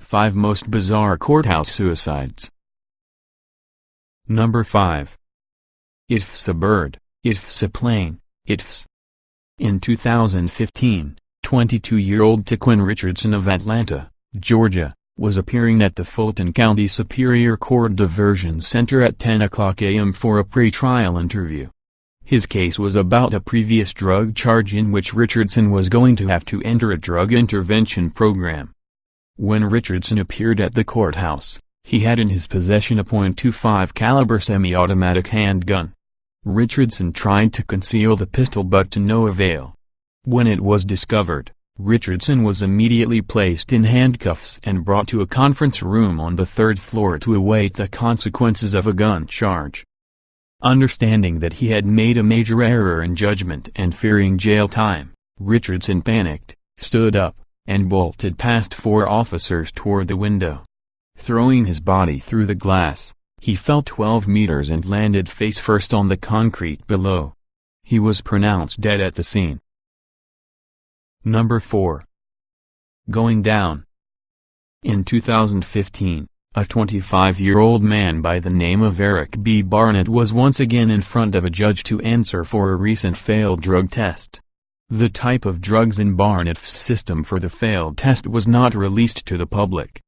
5 Most Bizarre Courthouse Suicides. Number 5. It's a bird, it's a plane, it's. In 2015, 22-year-old Taquin Richardson of Atlanta, Georgia, was appearing at the Fulton County Superior Court Diversion Center at 10 o'clock a.m. for a pre-trial interview. His case was about a previous drug charge in which Richardson was going to have to enter a drug intervention program. When Richardson appeared at the courthouse, he had in his possession a .25 caliber semi-automatic handgun. Richardson tried to conceal the pistol but to no avail. When it was discovered, Richardson was immediately placed in handcuffs and brought to a conference room on the 3rd floor to await the consequences of a gun charge. Understanding that he had made a major error in judgment and fearing jail time, Richardson panicked, stood up, and bolted past 4 officers toward the window. Throwing his body through the glass, he fell 12 meters and landed face first on the concrete below. He was pronounced dead at the scene. Number 4. Going down. In 2015, a 25-year-old man by the name of Eric B. Barnett was once again in front of a judge to answer for a recent failed drug test. The type of drugs in Barnett's system for the failed test was not released to the public.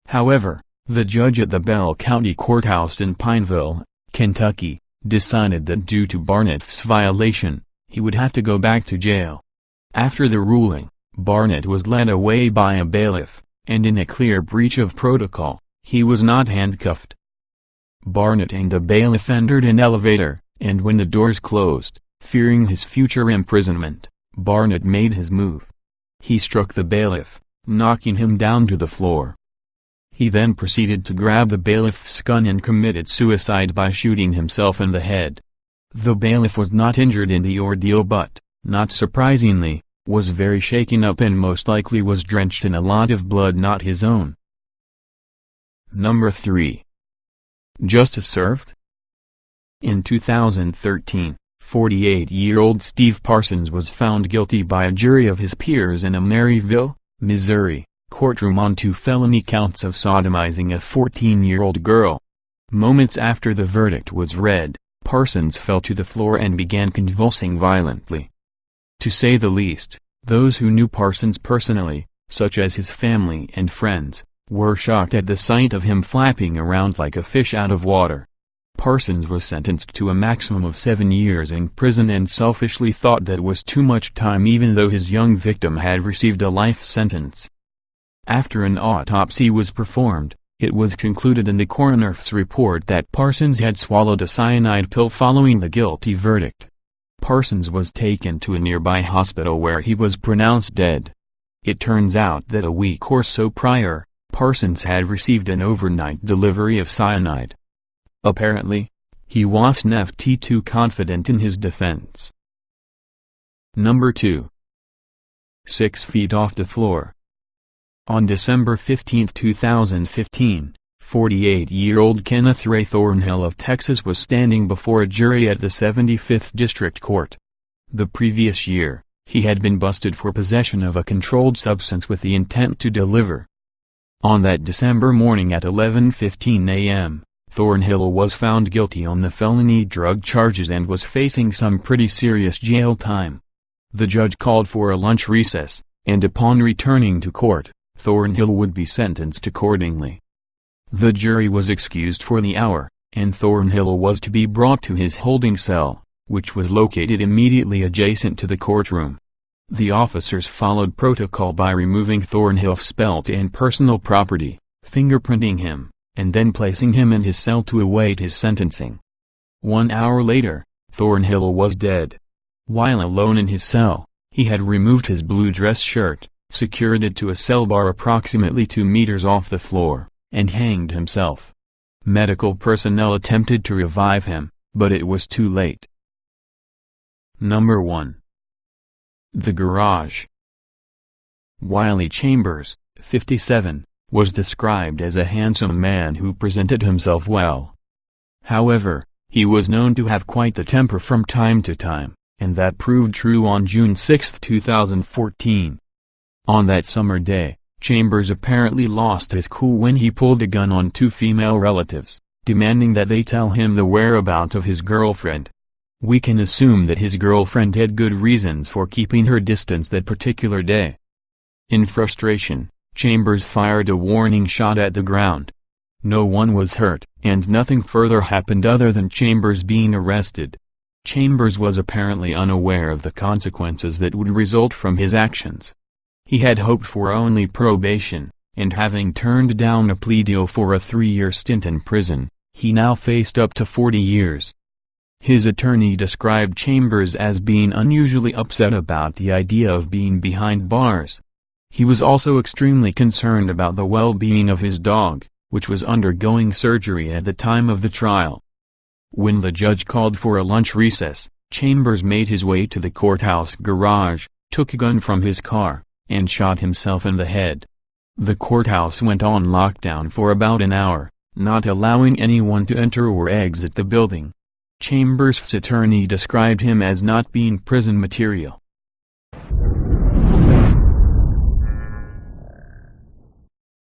However, the judge at the Bell County Courthouse in Pineville, Kentucky, decided that due to Barnett's violation, he would have to go back to jail. After the ruling, Barnett was led away by a bailiff, and in a clear breach of protocol, he was not handcuffed. Barnett and the bailiff entered an elevator, and when the doors closed, fearing his future imprisonment, Barnett made his move. He struck the bailiff, knocking him down to the floor. He then proceeded to grab the bailiff's gun and committed suicide by shooting himself in the head. The bailiff was not injured in the ordeal but, not surprisingly, was very shaken up and most likely was drenched in a lot of blood not his own. Number 3. Justice served? In 2013, 48-year-old Steve Parsons was found guilty by a jury of his peers in a Maryville, Missouri, courtroom on 2 felony counts of sodomizing a 14-year-old girl. Moments after the verdict was read, Parsons fell to the floor and began convulsing violently. To say the least, those who knew Parsons personally, such as his family and friends, were shocked at the sight of him flapping around like a fish out of water. Parsons was sentenced to a maximum of 7 years in prison and selfishly thought that was too much time even though his young victim had received a life sentence. After an autopsy was performed, it was concluded in the coroner's report that Parsons had swallowed a cyanide pill following the guilty verdict. Parsons was taken to a nearby hospital where he was pronounced dead. It turns out that a week or so prior, Parsons had received an overnight delivery of cyanide. Apparently, he wasn't too confident in his defense. Number 2. 6 feet off the floor. On December 15, 2015, 48-year-old Kenneth Ray Thornhill of Texas was standing before a jury at the 75th District Court. The previous year, he had been busted for possession of a controlled substance with the intent to deliver. On that December morning at 11:15 a.m., Thornhill was found guilty on the felony drug charges and was facing some pretty serious jail time. The judge called for a lunch recess, and upon returning to court, Thornhill would be sentenced accordingly. The jury was excused for the hour, and Thornhill was to be brought to his holding cell, which was located immediately adjacent to the courtroom. The officers followed protocol by removing Thornhill's belt and personal property, fingerprinting him, and then placing him in his cell to await his sentencing. 1 hour later, Thornhill was dead. While alone in his cell, he had removed his blue dress shirt, secured it to a cell bar approximately 2 meters off the floor, and hanged himself. Medical personnel attempted to revive him, but it was too late. Number 1. The Garage. Wiley Chambers, 57, was described as a handsome man who presented himself well. However, he was known to have quite the temper from time to time, and that proved true on June 6, 2014. On that summer day, Chambers apparently lost his cool when he pulled a gun on two female relatives, demanding that they tell him the whereabouts of his girlfriend. We can assume that his girlfriend had good reasons for keeping her distance that particular day. In frustration, Chambers fired a warning shot at the ground. No one was hurt, and nothing further happened other than Chambers being arrested. Chambers was apparently unaware of the consequences that would result from his actions. He had hoped for only probation, and having turned down a plea deal for a 3-year stint in prison, he now faced up to 40 years. His attorney described Chambers as being unusually upset about the idea of being behind bars. He was also extremely concerned about the well-being of his dog, which was undergoing surgery at the time of the trial. When the judge called for a lunch recess, Chambers made his way to the courthouse garage, took a gun from his car, and shot himself in the head. The courthouse went on lockdown for about an hour, not allowing anyone to enter or exit the building. Chambers' attorney described him as not being prison material.